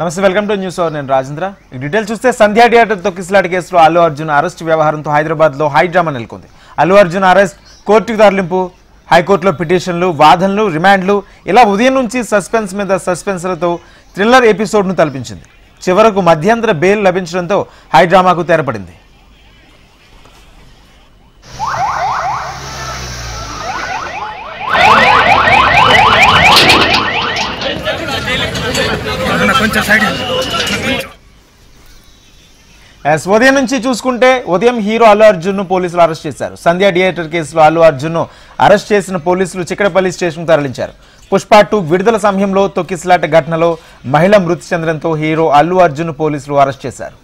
నమస్తే, welcome to news hour. నేను రాజేంద్ర. ఈ డీటెయిల్ చూస్తే సంధ్యా థియేటర్ తొక్కిసలాట కేసులో అల్లు అర్జున్ అరెస్ట్ వ్యవహారంతో హైదరాబాద్లో హై డ్రామా నెలకొంది. అల్లు అర్జున్ అరెస్ట్, కోర్టుకు తరలింపు, హైకోర్టులో పిటిషన్లు, వాదనలు, రిమాండ్లు, ఇలా ఉదయం నుంచి సస్పెన్స్ మీద సస్పెన్స్లతో థ్రిల్లర్ ఎపిసోడ్ను తలపించింది. చివరకు మధ్యంతర బెయిల్ లభించడంతో హై డ్రామాకు తెరపడింది. ఉదయం నుంచి చూసుకుంటే ఉదయం హీరో అల్లు అర్జున్ పోలీసులు అరెస్ట్ చేశారు. సంధ్యా థియేటర్ కేసులో అల్లు అర్జున్ అరెస్ట్ చేసిన పోలీసులు చిక్కడపల్లి స్టేషన్ తరలించారు. పుష్ప 2 విడుదల సమయంలో తొక్కిసలాట ఘటనలో మహిళ మృతి చెందడంతో హీరో అల్లు అర్జున్ పోలీసులు అరెస్ట్ చేశారు.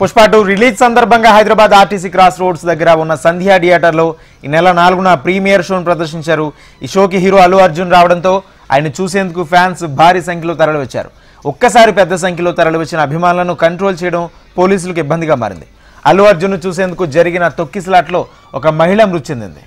పుష్ప 2 రిలీజ్ సందర్భంగా హైదరాబాద్ ఆర్టీసీ క్రాస్ రోడ్స్ దగ్గర ఉన్న సంధ్యా థియేటర్లో ఈ నెల 4న ప్రీమియర్ షోను ప్రదర్శించారు. ఈ షోకి హీరో అల్లు అర్జున్ రావడంతో ఆయన చూసేందుకు ఫ్యాన్స్ భారీ సంఖ్యలో తరలివచ్చారు. ఒక్కసారి పెద్ద సంఖ్యలో తరలివచ్చిన అభిమానులను కంట్రోల్ చేయడం పోలీసులకు ఇబ్బందిగా మారింది. అల్లు అర్జున్ చూసేందుకు జరిగిన తొక్కిసలాట్లో ఒక మహిళ మృతి చెందింది.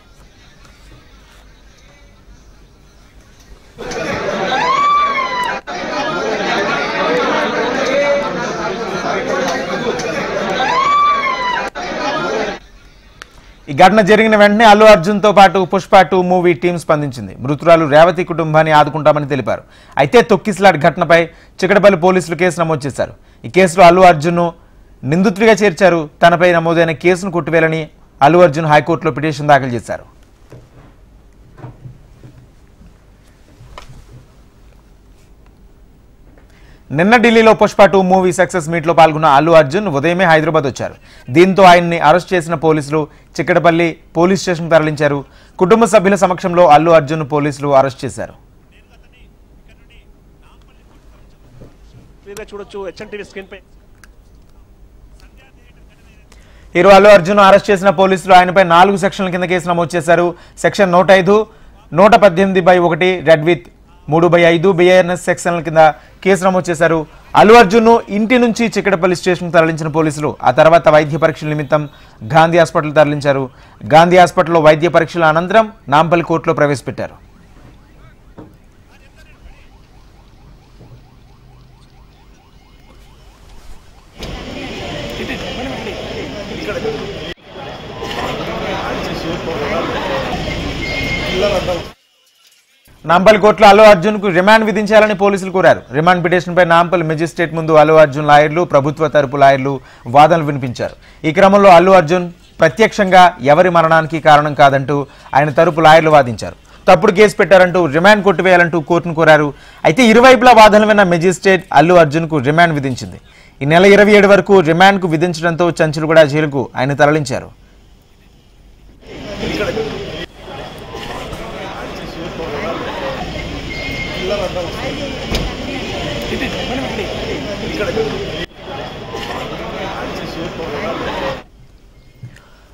ఈ ఘటన జరిగిన వెంటనే అల్లు అర్జున్తో పాటు పుష్ప 2 మూవీ టీం స్పందించింది. మృతురాలు రేవతి కుటుంబాన్ని ఆదుకుంటామని తెలిపారు. అయితే తొక్కిసలాట్ ఘటనపై చిక్కడపల్లి పోలీసులు కేసు నమోదు చేశారు. ఈ కేసులో అల్లు అర్జున్ను నిందితుడిగా చేర్చారు. తనపై నమోదైన కేసును కొట్టివేయాలని అల్లు అర్జున్ హైకోర్టులో పిటిషన్ దాఖలు చేశారు. నిన్న ఢిల్లీలో పుష్ప 2 మూవీ సక్సెస్ మీట్లో పాల్గొన్న అల్లు అర్జున్ ఉదయమే హైదరాబాద్ వచ్చారు. దీంతో ఆయన్ని అరెస్ట్ చేసిన పోలీసులు చిక్కడపల్లి పోలీస్ స్టేషన్ తరలించారు. కుటుంబ సభ్యుల సమక్షంలో అల్లు అర్జున్ పోలీసులు అరెస్ట్ చేశారు. హీరో అల్లు అర్జున్ అరెస్ట్ చేసిన పోలీసులు ఆయనపై 4 సెక్షన్ల కింద కేసు నమోదు చేశారు. సెక్షన్ 105, 118/1 రెడ్ విత్ 3/5 బిఎన్ఎస్ సెక్షన్ల కింద కేసు నమోదు చేశారు. అల్లు అర్జున్ను ఇంటి నుంచి చిక్కడపల్లి స్టేషన్ తరలించిన పోలీసులు ఆ తర్వాత వైద్య పరీక్షల నిమిత్తం గాంధీ హాస్పిటల్ తరలించారు. గాంధీ హాస్పిటల్లో వైద్య పరీక్షల అనంతరం నాంపల్లి కోర్టులో ప్రవేశపెట్టారు. నాంపల్లి కోర్టులో అల్లు అర్జున్ కు రిమాండ్ విధించాలని పోలీసులు కోరారు. రిమాండ్ పిటిషన్పై నాంపల్లి మెజిస్ట్రేట్ ముందు అల్లు అర్జున్ లాయర్లు, ప్రభుత్వ తరపు లాయర్లు వాదనలు వినిపించారు. ఈ క్రమంలో అల్లు అర్జున్ ప్రత్యక్షంగా ఎవరి మరణానికి కారణం కాదంటూ ఆయన తరపు లాయర్లు వాదించారు. తప్పుడు కేసు పెట్టారంటూ రిమాండ్ కొట్టివేయాలంటూ కోర్టును కోరారు. అయితే ఇరువైపులా వాదనలు విన్న మెజిస్ట్రేట్ అల్లు అర్జున్ కు రిమాండ్ విధించింది. ఈ నెల 27 వరకు రిమాండ్ కు విధించడంతో చంచల్గూడ జైలుకు ఆయన తరలించారు.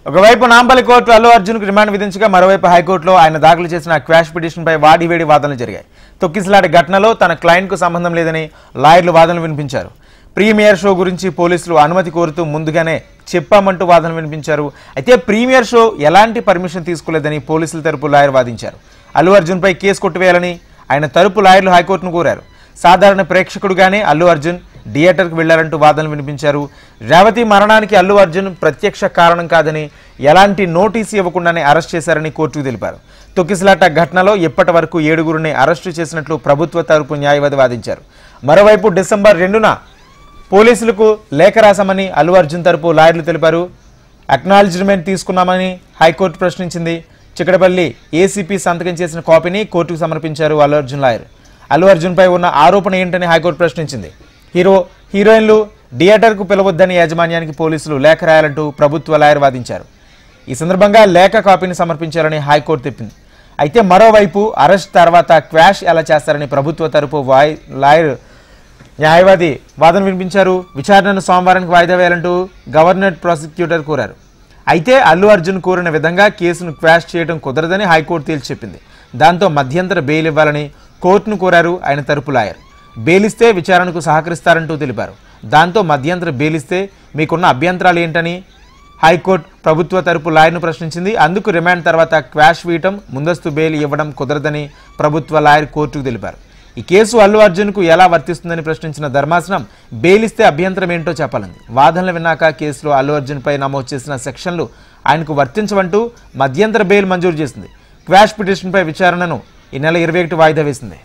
ఒకవైపు నాంపల్లి కోర్టు అల్లు అర్జున్ కు రిమాండ్ విధించగా మరోవైపు హైకోర్టులో ఆయన దాఖలు చేసిన క్వాష్ పిటిషన్పై వాడివేడి వాదనలు జరిగాయి. తొక్కిసలాట ఘటనలో తన క్లయింట్కు సంబంధం లేదని లాయర్లు వాదనలు వినిపించారు. ప్రీమియర్ షో గురించి పోలీసులు అనుమతి కోరుతూ ముందుగానే చెప్పామంటూ వాదనలు వినిపించారు. అయితే ప్రీమియర్ షో ఎలాంటి పర్మిషన్ తీసుకోలేదని పోలీసుల తరపు లాయర్ వాదించారు. అల్లు అర్జున్పై కేసు కొట్టివేయాలని ఆయన తరపు లాయర్లు హైకోర్టును కోరారు. సాధారణ ప్రేక్షకుడుగానే అల్లు అర్జున్ థియేటర్కు వెళ్లారంటూ వాదనలు వినిపించారు. రేవతి మరణానికి అల్లు అర్జున్ ప్రత్యక్ష కారణం కాదని, ఎలాంటి నోటీసు ఇవ్వకుండానే అరెస్ట్ చేశారని కోర్టుకు తెలిపారు. తొక్కిసలాట ఘటనలో ఇప్పటి వరకు 7గురిని అరెస్టు చేసినట్లు ప్రభుత్వ తరపు న్యాయవాది వాదించారు. మరోవైపు డిసెంబర్ 2న పోలీసులకు లేఖ రాశామని అల్లు అర్జున్ తరపు లాయర్లు తెలిపారు. అక్నాలెడ్జ్మెంట్ తీసుకున్నామని హైకోర్టు ప్రశ్నించింది. చిక్కడపల్లి ఏసీపీ సంతకం చేసిన కాపీని కోర్టుకు సమర్పించారు అల్లు అర్జున్ లాయర్. అల్లు అర్జున్పై ఉన్న ఆరోపణ ఏంటని హైకోర్టు ప్రశ్నించింది. హీరోయిన్లు థియేటర్కు పిలవద్దని యాజమాన్యానికి పోలీసులు లేఖ రాయాలంటూ ప్రభుత్వ లాయర్ వాదించారు. ఈ సందర్భంగా లేఖ కాపీని సమర్పించాలని హైకోర్టు చెప్పింది. అయితే మరోవైపు అరెస్ట్ తర్వాత క్వాష్ ఎలా చేస్తారని ప్రభుత్వ తరపు లాయర్ న్యాయవాది వాదన వినిపించారు. విచారణను సోమవారానికి వాయిదా వేయాలంటూ గవర్నర్ ప్రాసిక్యూటర్ కోరారు. అయితే అల్లు అర్జున్ కోరిన విధంగా కేసును క్వాష్ చేయడం కుదరదని హైకోర్టు తేల్చి చెప్పింది. దాంతో మధ్యంతర బెయిల్ ఇవ్వాలని కోర్టును కోరారు ఆయన తరపు లాయర్. బెయిలిస్తే విచారణకు సహకరిస్తారంటూ తెలిపారు. దాంతో మధ్యంతర బెయిలిస్తే మీకున్న అభ్యంతరాలు ఏంటని హైకోర్టు ప్రభుత్వ తరపు లాయర్ను ప్రశ్నించింది. అందుకు రిమాండ్ తర్వాత క్వాష్ వేయటం, ముందస్తు బెయిల్ ఇవ్వడం కుదరదని ప్రభుత్వ లాయర్ కోర్టుకు తెలిపారు. ఈ కేసు అల్లు అర్జున్కు ఎలా వర్తిస్తుందని ప్రశ్నించిన ధర్మాసనం బెయిల్ ఇస్తే అభ్యంతరం ఏంటో చెప్పాలంది. వాదనలు విన్నాక కేసులో అల్లు అర్జున్పై నమోదు చేసిన సెక్షన్లు ఆయనకు వర్తించవంటూ మధ్యంతర బెయిల్ మంజూరు చేసింది. క్వాష్ పిటిషన్పై విచారణను ఈ నెల 21 వాయిదా వేసింది.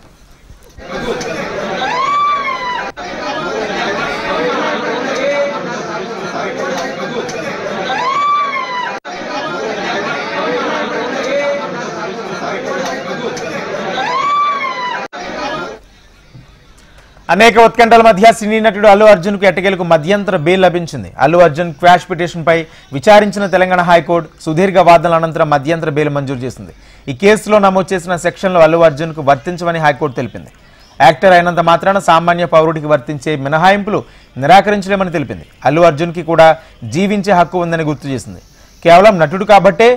అనేక ఉత్కంఠల మధ్య సినీ నటుడు అల్లు అర్జున్కు ఎట్టకేలకు మధ్యంతర బెయిల్ లభించింది. అల్లు అర్జున్ క్వాష్ పిటిషన్పై విచారించిన తెలంగాణ హైకోర్టు సుదీర్ఘ వాదనల అనంతరం మధ్యంతర బెయిల్ మంజూరు చేసింది. ఈ కేసులో నమోదు చేసిన సెక్షన్లు అల్లు అర్జున్కు వర్తించవని హైకోర్టు తెలిపింది. యాక్టర్ అయినంత మాత్రాన సామాన్య పౌరుడికి వర్తించే మినహాయింపులు నిరాకరించలేమని తెలిపింది. అల్లు అర్జున్కి కూడా జీవించే హక్కు ఉందని గుర్తు చేసింది. కేవలం నటుడు కాబట్టే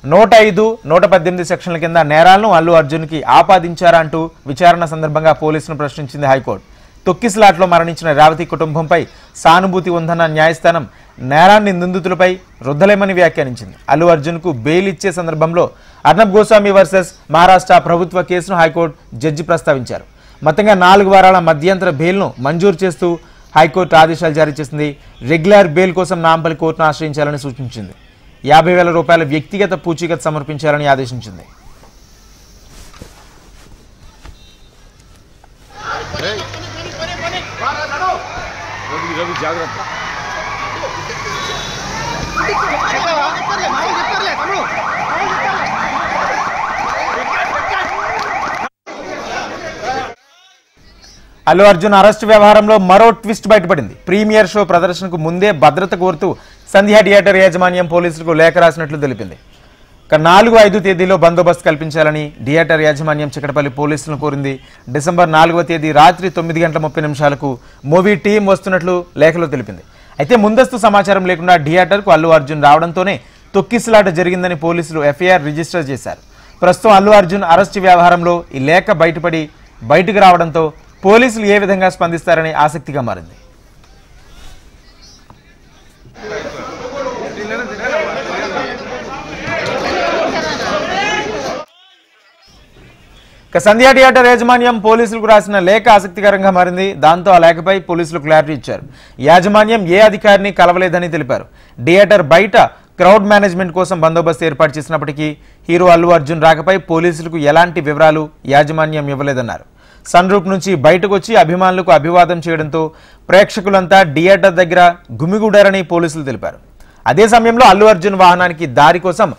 105, 118 సెక్షన్ల కింద నేరాలను అల్లు అర్జున్కి ఆపాదించారా అంటూ విచారణ సందర్భంగా పోలీసును ప్రశ్నించింది హైకోర్టు. తొక్కిసలాట్లో మరణించిన రేవతి కుటుంబంపై సానుభూతి ఉందన్న న్యాయస్థానం నేరాన్ని నిందితులపై రుద్దలేమని వ్యాఖ్యానించింది. అల్లు అర్జున్కు బెయిల్ ఇచ్చే సందర్భంలో అర్నబ్ గోస్వామి వర్సెస్ మహారాష్ట్ర ప్రభుత్వ కేసును హైకోర్టు జడ్జి ప్రస్తావించారు. మొత్తంగా 4 వారాల మధ్యంతర బెయిల్ను మంజూరు చేస్తూ హైకోర్టు ఆదేశాలు జారీ చేసింది. రెగ్యులర్ బెయిల్ కోసం నాంపల్లి కోర్టును ఆశ్రయించాలని సూచించింది. 50,000 రూపాయల వ్యక్తిగత పూచీకత్తు సమర్పించాలని ఆదేశించింది. అల్లు అర్జున్ అరెస్ట్ వ్యవహారంలో మరో ట్విస్ట్ బయటపడింది. ప్రీమియర్ షో ప్రదర్శనకు ముందే భద్రత కోరుతూ సంధ్యా థియేటర్ యాజమాన్యం పోలీసులకు లేఖ రాసినట్లు తెలిపింది. 4, 5 తేదీలో బందోబస్తు కల్పించాలని థియేటర్ యాజమాన్యం చికటపల్లి పోలీసులను కోరింది. డిసెంబర్ 4వ తేదీ రాత్రి 9:30 మూవీ టీం వస్తున్నట్లు లేఖలో తెలిపింది. అయితే ముందస్తు సమాచారం లేకుండా థియేటర్కు అల్లు అర్జున్ రావడంతోనే తొక్కిసలాట జరిగిందని పోలీసులు ఎఫ్ఐఆర్ రిజిస్టర్ చేశారు. ప్రస్తుతం అల్లు అర్జున్ అరెస్టు వ్యవహారంలో ఈ లేఖ బయటకు రావడంతో పోలీసులు ఏ విధంగా స్పందిస్తారని ఆసక్తిగా మారింది. సంధ్యా థియేటర్ యాజమాన్యం పోలీసులకు రాసిన లేఖ ఆసక్తికరంగా మారింది. దాంతో ఆ లేఖపై పోలీసులు క్లారిటీ ఇచ్చారు. యాజమాన్యం ఏ అధికారిని కలవలేదని తెలిపారు. థియేటర్ బయట క్రౌడ్ మేనేజ్మెంట్ కోసం బందోబస్తు ఏర్పాటు చేసినప్పటికీ హీరో అల్లు అర్జున్ రాకపై పోలీసులకు ఎలాంటి వివరాలు యాజమాన్యం ఇవ్వలేదన్నారు. సన్ రూప్ నుంచి బయటకు వచ్చి అభిమానులకు అభివాదం చేయడంతో ప్రేక్షకులంతా థియేటర్ దగ్గర గుమిగూడారని పోలీసులు తెలిపారు. అదే సమయంలో అల్లు అర్జున్ వాహనానికి దారి కోసం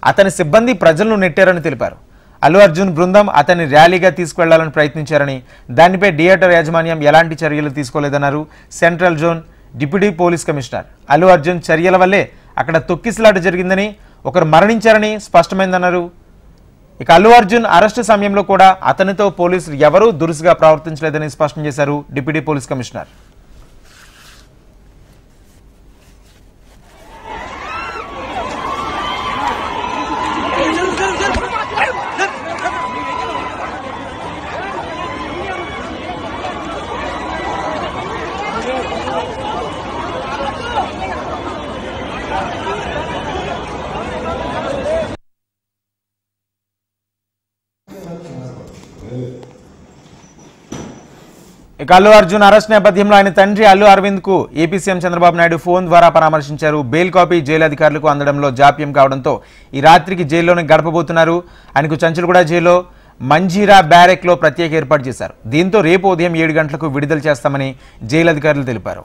అతని సిబ్బంది ప్రజలను నెట్టారని తెలిపారు. అల్లు అర్జున్ బృందం అతన్ని ర్యాలీగా తీసుకువెళ్లాలని ప్రయత్నించారని, దానిపై థియేటర్ యాజమాన్యం ఎలాంటి చర్యలు తీసుకోలేదన్నారు central zone deputy police commissioner. Allu Arjun చర్యల వల్లే అక్కడ తొక్కిసలాట జరిగిందని, ఒకరు మరణించారని స్పష్టమైందన్నారు. ఇక అల్లు అర్జున్ అరెస్టు సమయంలో కూడా అతనితో పోలీసులు ఎవరూ దురుసుగా ప్రవర్తించలేదని స్పష్టం చేశారు డిప్యూటీ పోలీస్ కమిషనర్. ఇక అల్లు అర్జున్ అరెస్ట్ నేపథ్యంలో ఆయన తండ్రి అల్లు అరవింద్ కు AP CM Chandrababu Naidu phone ద్వారా పరామర్శించారు. బెయిల్ కాపీ జైలు అధికారులకు అందడంలో జాప్యం కావడంతో ఈ రాత్రికి జైల్లోనే గడపబోతున్నారు. ఆయనకు చంచల్గూడ జైల్లో మంజీరా బ్యారెక్ లో ప్రత్యేక ఏర్పాటు చేశారు. దీంతో రేపు ఉదయం 7 గంటలకు విడుదల చేస్తామని జైలు అధికారులు తెలిపారు.